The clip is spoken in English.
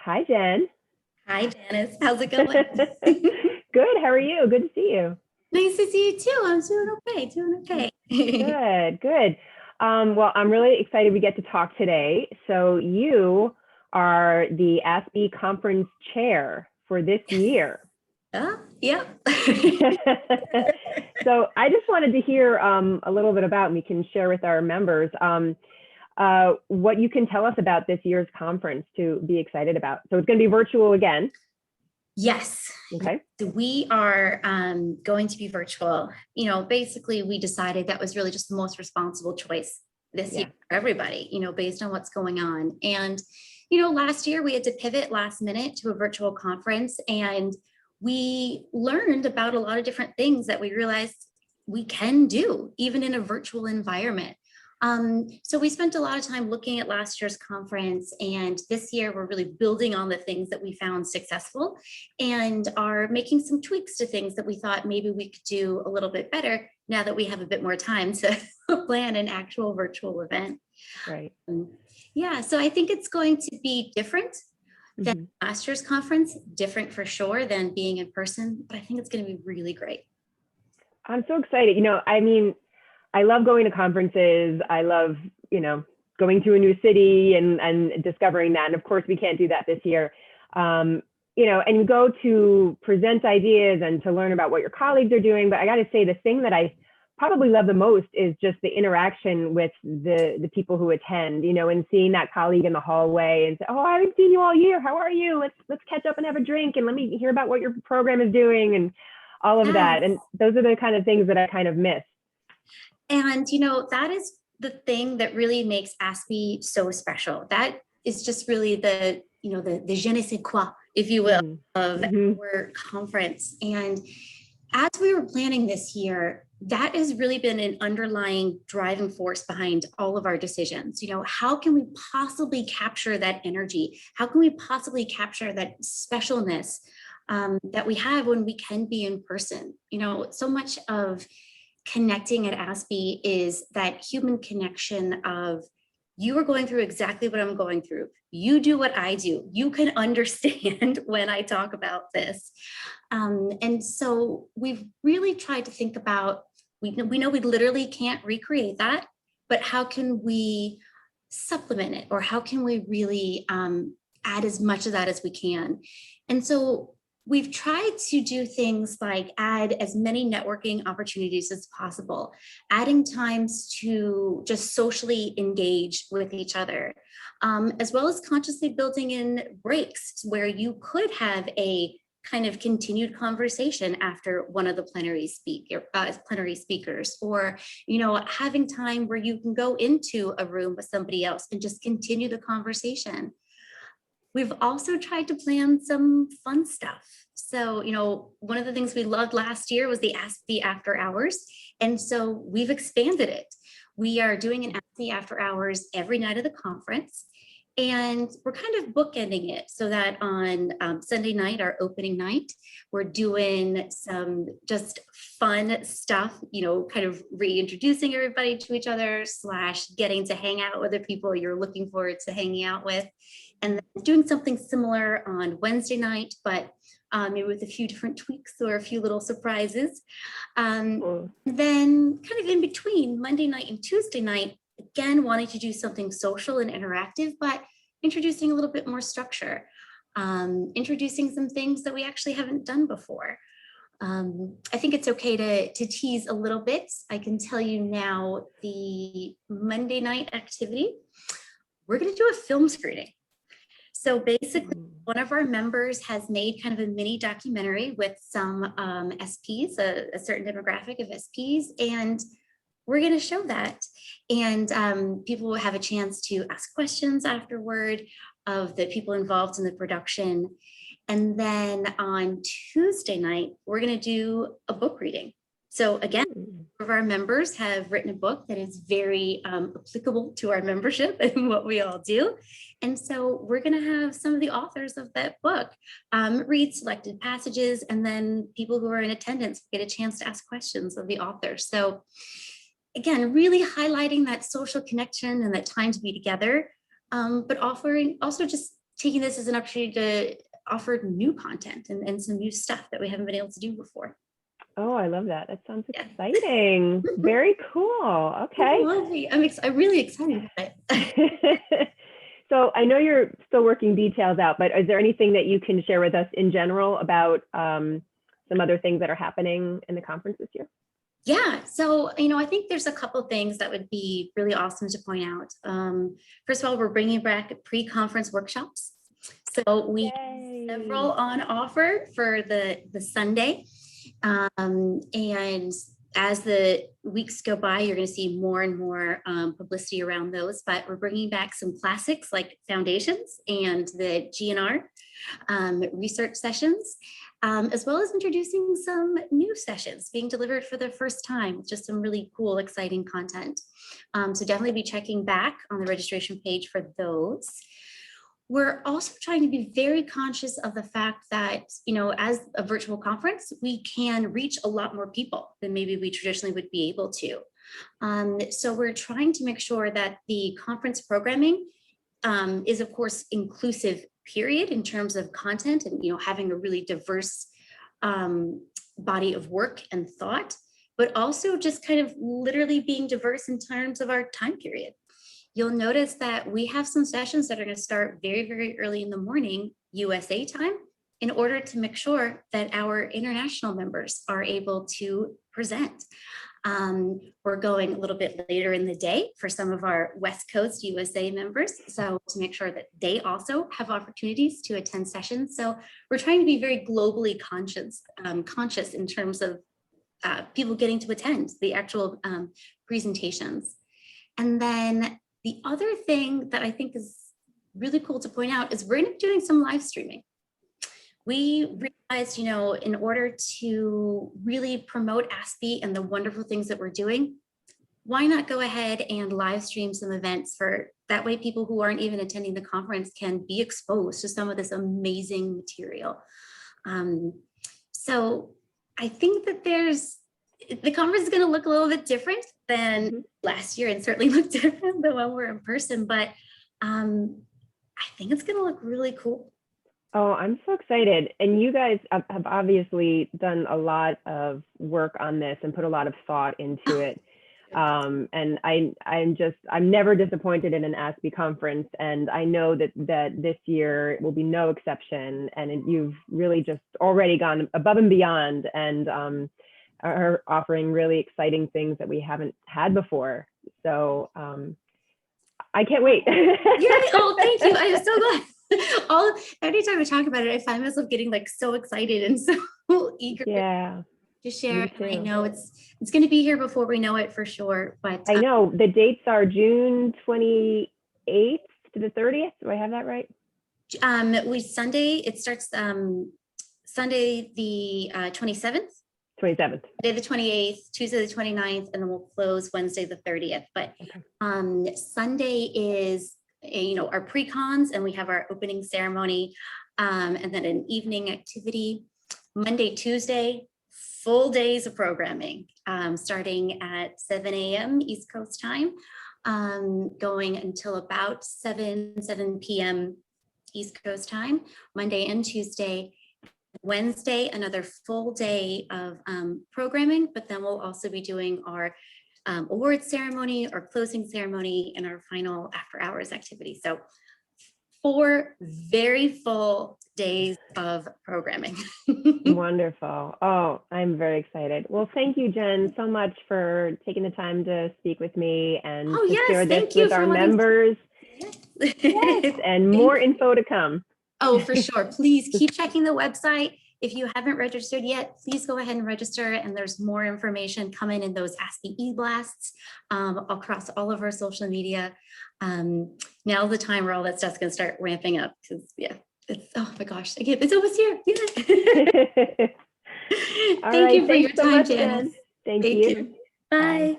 Hi, Jen. Hi, Janice. How's it going? Good. How are you? Good to see you. Nice to see you too. I'm doing okay, doing okay. Good, good. Well, I'm really excited we get to talk today. So you are the ASPE conference chair for this year. Yep. So I just wanted to hear a little bit about, and we can share with our members, what you can tell us about this year's conference to be excited about. So it's going to be virtual again. Yes. Okay. So we are going to be virtual. Basically, we decided that was really just the most responsible choice this year for everybody, based on what's going on. And, last year we had to pivot last minute to a virtual conference, and we learned about a lot of different things that we realized we can do even in a virtual environment. So we spent a lot of time looking at last year's conference, and this year we're really building on the things that we found successful and are making some tweaks to things that we thought maybe we could do a little bit better now that we have a bit more time to plan an actual virtual event. Right. Yeah, so I think it's going to be different than last year's conference, different for sure than being in person, but I think it's going to be really great. I'm so excited. I love going to conferences. I love, going to a new city and discovering that. And of course, we can't do that this year. And you go to present ideas and to learn about what your colleagues are doing. But I got to say, the thing that I probably love the most is just the interaction with the people who attend, and seeing that colleague in the hallway and say, oh, I haven't seen you all year. How are you? Let's catch up and have a drink and let me hear about what your program is doing and all of that. And those are the kind of things that I kind of miss. And, that is the thing that really makes ASPE so special. That is just really the je ne sais quoi, if you will, of our conference. And as we were planning this year, that has really been an underlying driving force behind all of our decisions. How can we possibly capture that energy? How can we possibly capture that specialness that we have when we can be in person? So much of connecting at ASPE is that human connection of, you are going through exactly what I'm going through. You do what I do. You can understand when I talk about this. And so we've really tried to think about, we know we literally can't recreate that, but how can we supplement it? Or how can we really add as much of that as we can? And so we've tried to do things like add as many networking opportunities as possible, adding times to just socially engage with each other, as well as consciously building in breaks where you could have a kind of continued conversation after one of the plenary speakers, or having time where you can go into a room with somebody else and just continue the conversation. We've also tried to plan some fun stuff. So, one of the things we loved last year was the ASPE after hours. And so we've expanded it. We are doing an ASPE after hours every night of the conference. And we're kind of bookending it so that on Sunday night, our opening night, we're doing some just fun stuff, kind of reintroducing everybody to each other / getting to hang out with the people you're looking forward to hanging out with. And then doing something similar on Wednesday night, but maybe with a few different tweaks or a few little surprises. Then kind of in between Monday night and Tuesday night, again, wanting to do something social and interactive, but introducing a little bit more structure, introducing some things that we actually haven't done before. I think it's okay to tease a little bit. I can tell you now, the Monday night activity, we're going to do a film screening. So basically, one of our members has made kind of a mini documentary with some SPs, a certain demographic of SPs, and we're going to show that. And people will have a chance to ask questions afterward of the people involved in the production. And then on Tuesday night, we're going to do a book reading. So again, some of our members have written a book that is very applicable to our membership and what we all do. And so we're going to have some of the authors of that book read selected passages, and then people who are in attendance get a chance to ask questions of the author. So again, really highlighting that social connection and that time to be together, but offering also just taking this as an opportunity to offer new content and some new stuff that we haven't been able to do before. Oh, I love that. That sounds exciting. Very cool. Okay. Lovely. I'm really excited about it. So I know you're still working details out, but is there anything that you can share with us in general about some other things that are happening in the conference this year? Yeah, so, I think there's a couple things that would be really awesome to point out. First of all, we're bringing back pre-conference workshops. So we have several on offer for the Sunday. And as the weeks go by, you're going to see more and more publicity around those, but we're bringing back some classics like foundations and the GNR research sessions, as well as introducing some new sessions being delivered for the first time, just some really cool, exciting content. So definitely be checking back on the registration page for those. We're also trying to be very conscious of the fact that, as a virtual conference, we can reach a lot more people than maybe we traditionally would be able to. So we're trying to make sure that the conference programming is, of course, inclusive, period, in terms of content and, having a really diverse body of work and thought, but also just kind of literally being diverse in terms of our time period. You'll notice that we have some sessions that are going to start very, very early in the morning, USA time, in order to make sure that our international members are able to present. We're going a little bit later in the day for some of our West Coast USA members, so to make sure that they also have opportunities to attend sessions. So we're trying to be very globally conscious in terms of people getting to attend the actual presentations. And then the other thing that I think is really cool to point out is we're going to be doing some live streaming. We realized, in order to really promote ASPE and the wonderful things that we're doing, why not go ahead and live stream some events for that way people who aren't even attending the conference can be exposed to some of this amazing material. So I think that the conference is going to look a little bit different than last year and certainly look different than when we're in person, but I think it's going to look really cool. Oh, I'm so excited. And you guys have obviously done a lot of work on this and put a lot of thought into it. And I'm never disappointed in an ASPE conference. And I know that this year will be no exception. And you've really just already gone above and beyond and are offering really exciting things that we haven't had before. So I can't wait. Oh, thank you. I'm so glad. Anytime I talk about it, I find myself getting so excited and so eager to share. And I know it's going to be here before we know it for sure. But I know the dates are June 28th to the 30th. Do I have that right? It starts Sunday the 27th. 27th. Day the 28th, Tuesday the 29th, and then we'll close Wednesday the 30th. But Sunday is our pre-cons, and we have our opening ceremony, and then an evening activity. Monday, Tuesday, full days of programming, starting at 7 a.m. East Coast time, going until about 7 p.m. East Coast time, Monday and Tuesday. Wednesday, another full day of programming, but then we'll also be doing our awards ceremony, our closing ceremony, and our final after hours activity. So 4 very full days of programming. Wonderful. Oh, I'm very excited. Well, thank you, Jen, so much for taking the time to speak with me and to share this with our members. Yes, and more info to come. Oh, for sure. Please keep checking the website. If you haven't registered yet, please go ahead and register. And there's more information coming in those ASPE e-blasts across all of our social media. Now's the time where all that stuff's going to start ramping up because, it's, oh my gosh, again, it's almost here. Thank you for your time, Janice. Thank you. Bye.